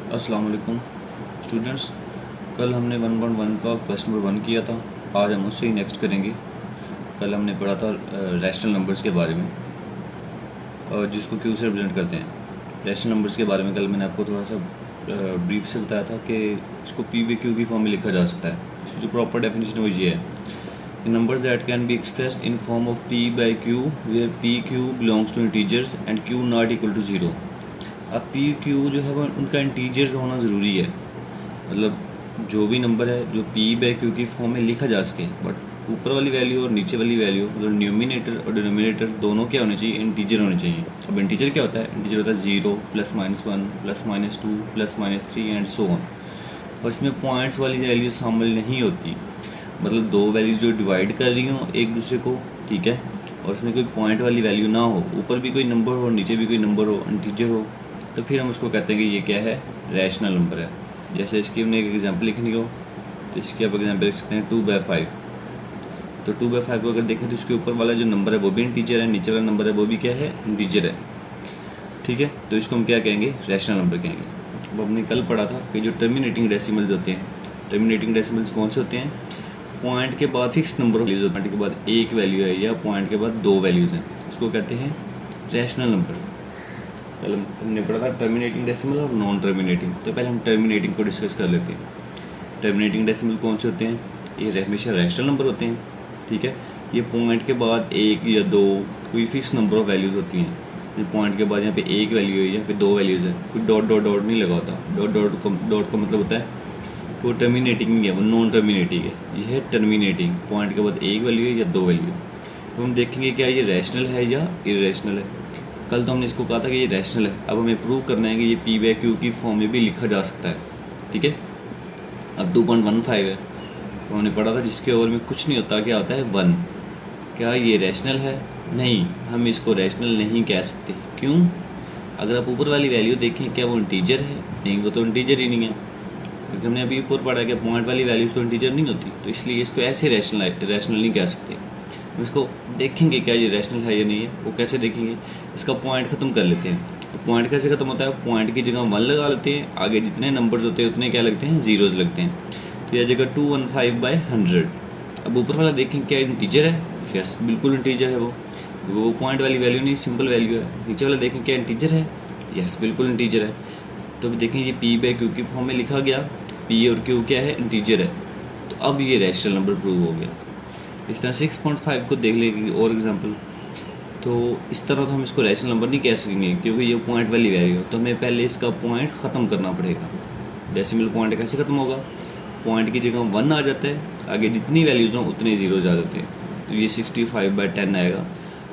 अस्सलाम वालेकुम स्टूडेंट्स। कल हमने 1.1 का क्वेश्चन नंबर 1 किया था। आज हम उससे ही नेक्स्ट करेंगे। कल हमने पढ़ा था रैशनल नंबर्स के बारे में और जिसको क्यू से रिप्रेजेंट करते हैं। रैशनल नंबर्स के बारे में कल मैंने आपको थोड़ा सा ब्रीफ से बताया था कि इसको पी बाई क्यू की फॉर्म में लिखा जा सकता है। इसकी जो प्रॉपर डेफिनेशन है वो ये है, numbers that can be expressed in form of P by Q where P Q belongs to integers and Q not equal to zero. अब पी क्यू जो है वो उनका इंटीजर्स होना ज़रूरी है, मतलब जो भी नंबर है जो पी बाई क्यू की फॉर्म में लिखा जा सके, बट ऊपर वाली वैल्यू और नीचे वाली वैल्यू मतलब न्यूमिनेटर और डिनोमिनेटर दोनों क्या होने चाहिए, इंटीजर होने चाहिए। अब इंटीजर क्या होता है? इंटीजर होता है 0 +-1 +-2 +-3 एंड सो ऑन। और इसमें पॉइंट्स वाली वैल्यू शामिल नहीं होती, मतलब दो वैल्यूज जो डिवाइड कर रही हो एक दूसरे को, ठीक है, और इसमें कोई पॉइंट वाली वैल्यू ना हो, ऊपर भी कोई नंबर हो नीचे भी कोई नंबर हो, इंटीजर हो, तो फिर हम उसको कहते हैं कि ये क्या है, रैशनल नंबर है। जैसे इसकी हमने एक एग्जांपल लिखनी हो तो इसकी आप एग्जांपल लिख सकते हैं 2/5। तो 2/5 को अगर देखें तो इसके ऊपर वाला जो नंबर है वो भी इंटीजर है, नीचे वाला नंबर है वो भी क्या है, इंटीजर है, ठीक है। तो इसको हम क्या कहेंगे, रैशनल नंबर कहेंगे। अब हमने कल पढ़ा था कि जो टर्मिनेटिंग डेसिमल्स होते हैं, टर्मिनेटिंग डेसिमल्स कौन से होते हैं? पॉइंट के बाद fix number of values, point के बाद एक वैल्यू है या पॉइंट के बाद दो वैल्यूज हैं, उसको कहते हैं रैशनल नंबर। कल हमने पढ़ा था टर्मिनेटिंग डेसिमल और नॉन टर्मिनेटिंग। तो पहले हम टर्मिनेटिंग को डिस्कस कर लेते हैं। टर्मिनेटिंग डेसिमल कौन से होते हैं? ये हमेशा रैशनल नंबर होते हैं, ठीक है। ये पॉइंट के बाद एक या दो कोई फिक्स नंबर ऑफ वैल्यूज़ होती हैं। पॉइंट के बाद यहाँ पे एक वैल्यू है, यहाँ पे दो वैल्यूज़ है, कोई डॉट डॉट डॉट नहीं लगा होता। डॉट का मतलब होता है कि वो टर्मिनेटिंग नहीं है, वो नॉन टर्मिनेटिंग है। ये है टर्मिनेटिंग, पॉइंट के बाद एक वैल्यू है या दो वैल्यू है। तो हम देखेंगे क्या ये रैशनल है या इरेशनल है। कल तो हमने इसको कहा था कि ये रैशनल है, अब हमें प्रूव करना है कि ये पी बाई क्यू की फॉर्म में भी लिखा जा सकता है, ठीक है। अब 2.15 है तो हमने पढ़ा था जिसके ओवर में कुछ नहीं होता, क्या होता है 1। क्या ये रैशनल है? नहीं, हम इसको रैशनल नहीं कह सकते। क्यों? अगर आप ऊपर वाली वैल्यू देखें, क्या वो इंटीजर है? नहीं, वो तो इंटीजर ही नहीं है, क्योंकि हमने अभी ऊपर पढ़ा कि पॉइंट वाली वैल्यूज तो इंटीजर नहीं होती, तो इसलिए इसको ऐसे रैशनल नहीं कह सकते। हम इसको देखेंगे क्या ये रैशनल है या नहीं है। वो कैसे देखेंगे? इसका पॉइंट ख़त्म कर लेते हैं। तो पॉइंट कैसे ख़त्म होता है? पॉइंट की जगह 1 लगा लेते हैं, आगे जितने नंबर्स होते हैं उतने क्या लगते हैं, जीरोज लगते हैं। तो यह जगह 215/100। अब ऊपर वाला देखें क्या इंटीजर है? यस, बिल्कुल इंटीजर है। वो पॉइंट वाली वैल्यू नहीं, सिंपल वैल्यू है। नीचे वाला देखें क्या इंटीजर है? यस, बिल्कुल इंटीजर है। तो अभी देखें ये पी बाई क्यू की फॉर्म में लिखा गया, पी और क्यू क्या है, इंटीजर है। तो अब ये रैशनल नंबर प्रूव हो गया। इस तरह 6.5 को देख लेंगे और एग्जांपल। तो इस तरह तो हम इसको रैशनल नंबर नहीं कह सकेंगे, क्योंकि ये पॉइंट वाली वैल्यू है, तो हमें पहले इसका पॉइंट ख़त्म करना पड़ेगा। डेसिमल पॉइंट कैसे ख़त्म होगा? पॉइंट की जगह 1 आ जाता है, आगे जितनी वैल्यूज़ हों उतने जीरोज आ जाते हैं। तो ये 65/10 आएगा।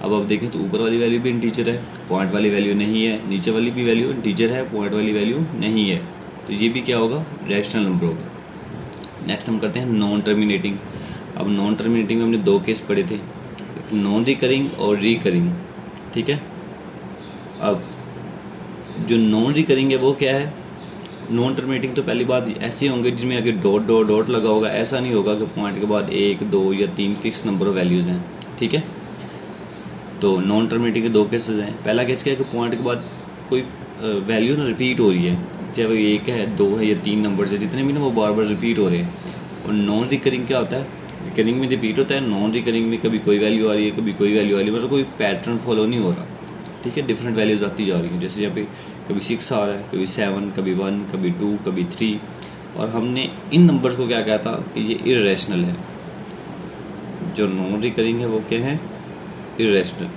अब आप देखें तो ऊपर वाली वैल्यू भी इंटीजर है, पॉइंट वाली वैल्यू नहीं है, नीचे वाली भी वैल्यू इंटीजर है, पॉइंट वाली वैल्यू नहीं है, तो ये भी क्या होगा, रैशनल नंबर होगा। नेक्स्ट हम करते हैं नॉन टर्मिनेटिंग। अब नॉन टर्मिनेटिंग में हमने दो केस पढ़े थे, नॉन रिकरिंग और रिकरिंग, ठीक है। अब जो नॉन रिकरिंग है वो क्या है? नॉन टर्मिनेटिंग तो पहली बात ऐसे होंगे जिसमें आगे डॉट डॉट डॉट लगा होगा। ऐसा नहीं होगा कि पॉइंट के बाद 1, 2 या 3 फिक्स नंबर ऑफ वैल्यूज़ हैं, ठीक है। तो नॉन टर्मिनेटिंग के दो केसेस हैं। पहला केस क्या है कि पॉइंट के बाद कोई वैल्यू ना रिपीट हो रही है, चाहे वो 1 है, 2 है या 3 नंबर है, जितने भी ना वो बार बार रिपीट हो रहे हैं। और नॉन रिकरिंग क्या होता है? रिकरिंग में रिपीट होता है, नॉन रिकरिंग में कभी कोई वैल्यू आ रही है, कभी कोई वैल्यू आ रही है, मतलब कोई पैटर्न फॉलो नहीं हो रहा, ठीक है। डिफरेंट वैल्यूज आती जा रही हैं, जैसे यहाँ पे कभी 6 आ रहा है, कभी 7, कभी 1, कभी 2, कभी 3। और हमने इन नंबर्स को क्या कहा था कि ये इरेशनल है। जो नॉन रिकरिंग है वो क्या है, इरेशनल।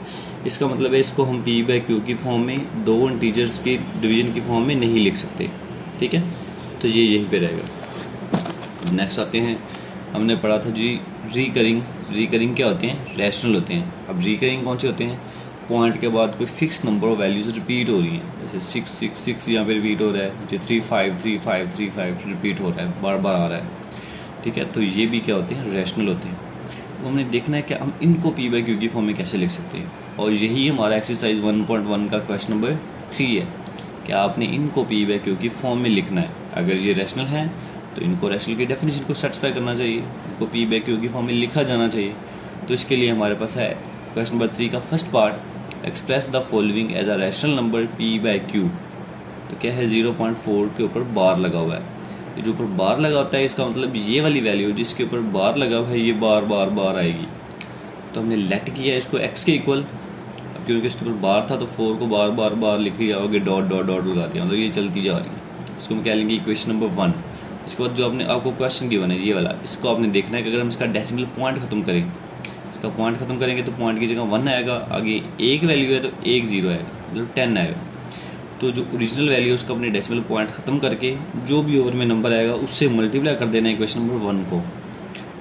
इसका मतलब है इसको हम पी बाई क्यू की फॉर्म में दो इंटीजर्स के डिवीजन की फॉर्म में नहीं लिख सकते, ठीक है। तो ये यहीं पे रहेगा। नेक्स्ट आते हैं, हमने पढ़ा था जी रिकरिंग। रिकरिंग क्या होते हैं? रैशनल होते हैं। अब रिकरिंग कौन से होते हैं? पॉइंट के बाद कोई fix number of values repeat हो रही हैं, जैसे 6 6 6 यहाँ पे रिपीट हो रहा है, जो 3 5 3 5 3 5 रिपीट हो रहा है, बार बार आ रहा है, ठीक है। तो ये भी क्या होते हैं, रैशनल होते हैं। तो हमने देखना है कि हम इनको पी बाई क्यू की फॉर्म में कैसे लिख सकते हैं, और यही हमारा एक्सरसाइज 1.1 का क्वेश्चन नंबर 3 है कि आपने इनको पी बाई क्यू की फॉर्म में लिखना है। अगर ये रैशनल है तो इनको रैशनल की डेफिनेशन को सेटिस्फाई करना चाहिए, इनको पी बाई क्यू की फॉर्म में लिखा जाना चाहिए। तो इसके लिए हमारे पास है क्वेश्चन नंबर 3 का first part, express the following as a rational number P by Q. तो क्या है 0.4 के ऊपर बार लगा हुआ है। ये जो ऊपर बार लगा होता है इसका मतलब ये वाली वैल्यू जिसके ऊपर बार लगा हुआ है ये बार बार बार आएगी। तो हमने लेट किया इसको x के इक्वल, अब क्योंकि इसके ऊपर बार था तो 4 को बार बार बार लिख लिया और डॉट डॉट डॉट लगा दिया, मतलब ये चलती जा रही है। इसको हम क्या लेंगे इक्वेशन नंबर 1। इसके बाद जो आपने आपको क्वेश्चन गिवन है ये वाला, इसको आपने देखना है कि अगर हम इसका डेसिमल पॉइंट खत्म करें, इसका पॉइंट खत्म करेंगे तो पॉइंट की जगह 1 आएगा, आगे एक वैल्यू है तो एक 0 आएगा, मतलब 10 आएगा। तो जो ओरिजिनल वैल्यू है उसका अपने डेसिमल पॉइंट खत्म करके जो भी ओवर में नंबर आएगा उससे मल्टीप्लाई कर देना है इक्वेशन नंबर 1 को।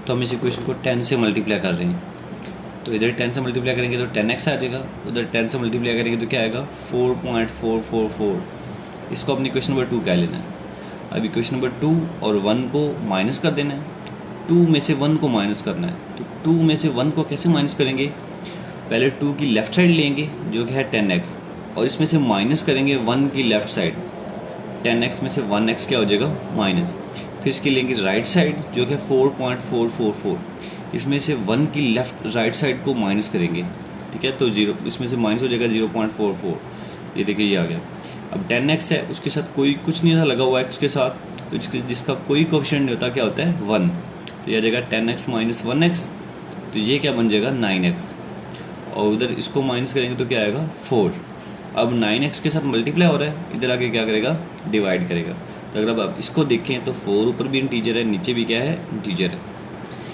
तो हम इस इक्वेशन को 10 से मल्टीप्लाई कर रहे हैं, तो इधर 10 से मल्टीप्लाई करेंगे तो 10x आ जाएगा, उधर 10 से मल्टीप्लाई करेंगे तो क्या आएगा 4.444। इसको अपनी इक्वेशन नंबर 2 क्या लेना है। अब इक्वेशन नंबर 2 और 1 को माइनस कर देना है, 2 में से 1 को माइनस करना है। तो 2 में से 1 को कैसे माइनस करेंगे, पहले 2 की लेफ्ट साइड लेंगे जो कि है 10x, और इसमें से माइनस करेंगे 1 की लेफ्ट साइड, 10x में से 1x क्या हो जाएगा माइनस, फिर इसकी लेंगे राइट साइड जो कि है 4.444, इसमें से 1 की लेफ्ट राइट साइड को माइनस करेंगे, ठीक है। तो 0 इसमें से माइनस हो जाएगा 0.44, ये देखिए ये आ गया। अब 10x है उसके साथ कोई कुछ नहीं था लगा हुआ x के साथ, तो जिसका कोई कोएफिशिएंट नहीं होता क्या होता है 1, तो यह आ जाएगा 10x माइनस 1x, तो ये क्या बन जाएगा 9x, और उधर इसको माइनस करेंगे तो क्या आएगा 4। अब 9x के साथ मल्टीप्लाई हो रहा है, इधर आके क्या करेगा डिवाइड करेगा। तो अगर अब आप इसको देखें तो 4 ऊपर भी इंटीजर है नीचे भी क्या है इंटीजर है।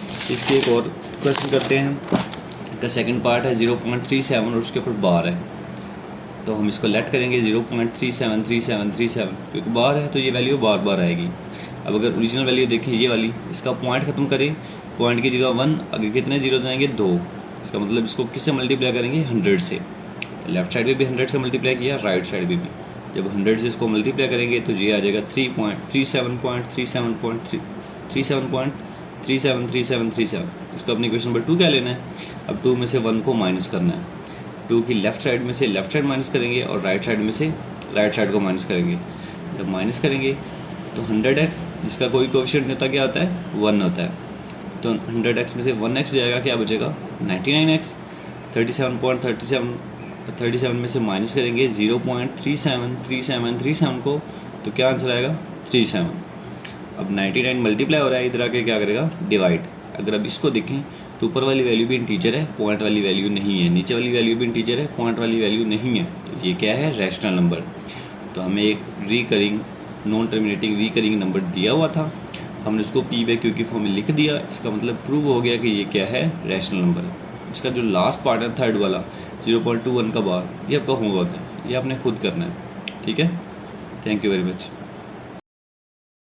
इसके एक और क्वेश्चन करते हैं, इसका सेकंड पार्ट है 0.37 और उसके ऊपर बार है, तो हम इसको लेट करेंगे 0.373737, क्योंकि बार है तो ये वैल्यू बार बार आएगी। अब अगर ओरिजिनल वैल्यू देखें ये वाली, इसका पॉइंट खत्म करें, पॉइंट की जगह 1, आगे कितने जीरो जाएंगे 2, इसका मतलब इसको किससे मल्टीप्लाई करेंगे 100 से। लेफ्ट साइड में भी 100 से मल्टीप्लाई किया, राइट साइड में भी जब 100 से इसको मल्टीप्लाई करेंगे तो ये आ जाएगा 3.37373737, इसको अपनी क्वेश्चन नंबर 2 क्या लेना है। अब 2 में से 1 को माइनस करना है, 2 की लेफ्ट साइड में से लेफ्ट साइड माइनस करेंगे और राइट साइड में से राइट साइड को माइनस करेंगे। जब माइनस करेंगे तो 100x जिसका कोई कोएफिशिएंट नहीं होता क्या होता है 1 होता है, तो 100x में से 1x जाएगा क्या बचेगा 99x। 37 में से माइनस करेंगे 0.373737 को, तो क्या आंसर आएगा 37। अब 99 मल्टीप्लाई हो रहा है, इधर आके क्या करेगा डिवाइड। अगर अब इसको देखें तो ऊपर वाली वैल्यू भी इंटीजर है, पॉइंट वाली वैल्यू नहीं है, नीचे वाली वैल्यू भी इंटीजर है, पॉइंट वाली वैल्यू नहीं है, तो ये क्या है रैशनल नंबर। तो हमें एक recurring non terminating recurring number दिया हुआ था, हमने उसको पी बाई क्यू की फॉर्म में लिख दिया, इसका मतलब प्रूव हो गया कि ये क्या है रैशनल नंबर। इसका जो लास्ट पार्ट है थर्ड वाला 0.21 का बार, ये आपका होमवर्क है, ये आपने खुद करना है, ठीक है। Thank you very much.